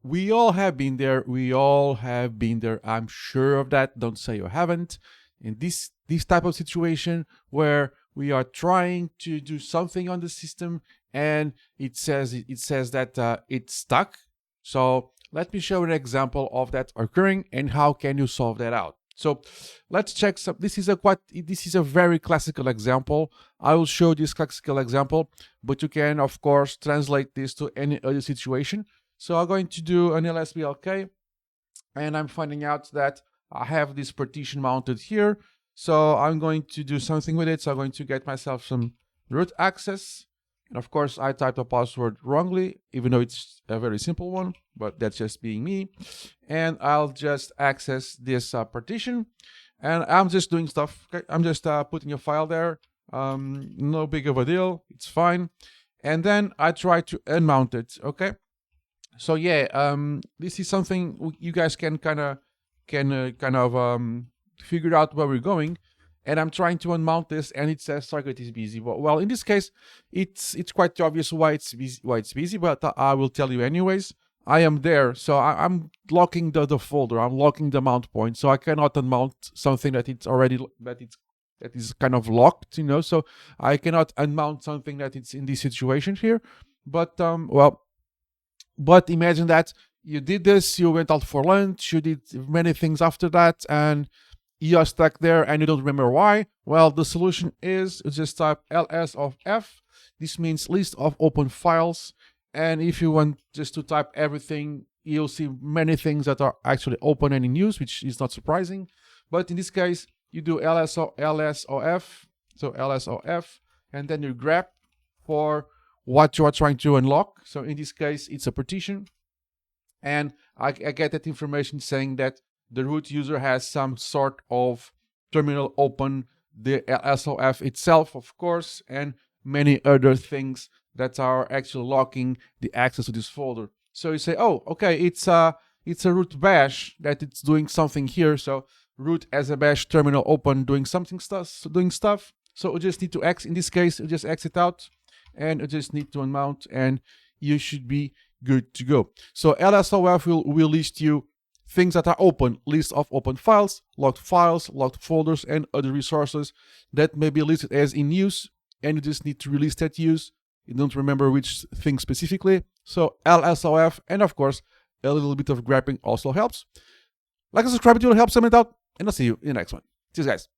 we all have been there. We all have been there. I'm sure of that. Don't say you haven't. In this type of situation where we are trying to do something on the system and it says that it's stuck. So let me show an example of that occurring and how can you solve that out. So let's check some. This is a very classical example. I will show this classical example, but you can of course translate this to any other situation. So I'm going to do an lsblk, and I'm finding out that I have this partition mounted here. So I'm going to do something with it. So I'm going to get myself some root access. And of course, I typed a password wrongly, even though it's a very simple one, but that's just being me. And I'll just access this partition. And I'm just doing stuff. Okay? I'm just putting a file there. No big of a deal. It's fine. And then I try to unmount it. Okay. So yeah, this is something you guys can kind of figure out where we're going. And I'm trying to unmount this, and it says target is busy. Well, in this case, it's quite obvious why it's busy, but I will tell you anyways. I am there, so I'm locking the folder. I'm locking the mount point, so I cannot unmount something that is kind of locked, you know. So I cannot unmount something that it's in this situation here. But but imagine that you did this, you went out for lunch, you did many things after that, and you're stuck there and you don't remember why. Well, the solution is just type lsof. This means list of open files. And if you want just to type everything, you'll see many things that are actually open and in use, which is not surprising. But in this case, you do lsof, so lsof, and then you grep for what you are trying to unlock. So in this case, it's a partition. And I get that information saying that the root user has some sort of terminal open, the lsof itself, of course, and many other things that are actually locking the access to this folder. So you say, oh, okay, it's a root bash that it's doing something here. So root as a bash terminal open doing stuff. So you just need to in this case, you just exit out, and you just need to unmount, and you should be good to go. So lsof will list you things that are open, list of open files, locked folders, and other resources that may be listed as in use, and you just need to release that use. You don't remember which thing specifically. So lsof, and of course, a little bit of grepping also helps. Like and subscribe, it will help someone out, and I'll see you in the next one. Cheers, guys.